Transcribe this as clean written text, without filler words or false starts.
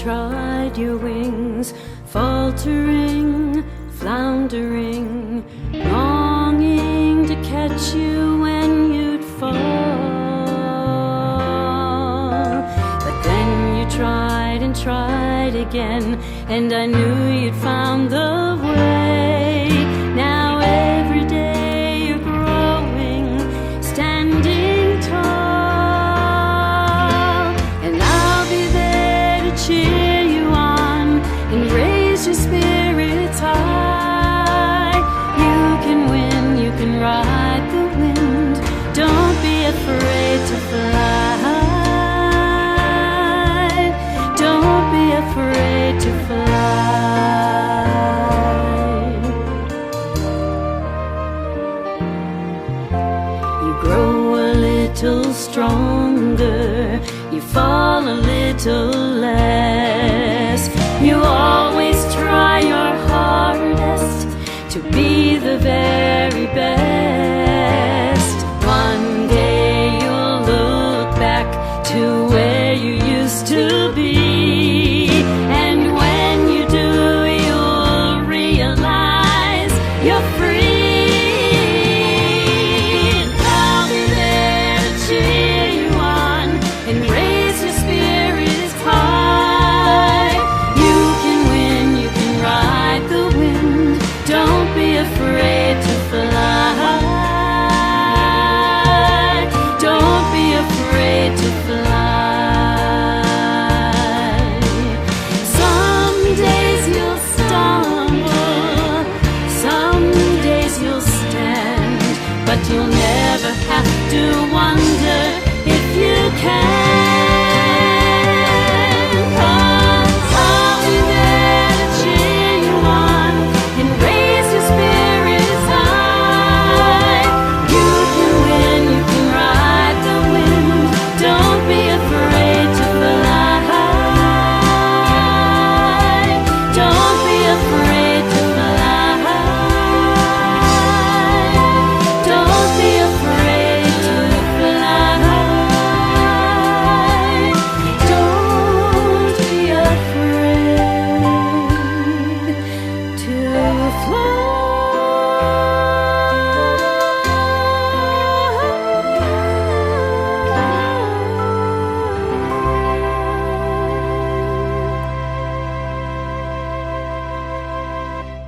tried your wings, faltering, floundering, longing to catch you when you'd fall. But then you tried and tried again, and I knew you'd found the way. Now every day you're growing, standing tall, and I'll be there to cheer you on and raise your spirits high. You can win, you can ride the wind. Don't be afraid to fly. Don't be afraid to fly. You grow a little stronger, you fall a little less. You always try your hardest to be the very best. One day you'll look back to where you used to be, and when you do, you'll realize you're free. And I'll be there to cheer you on and raise your spirits high. You can win, you can ride the wind. Don't be afraid to fly. Don't be afraid to fly. Some days you'll stumble, some days you'll stand, but you'll never have to wonder if you can.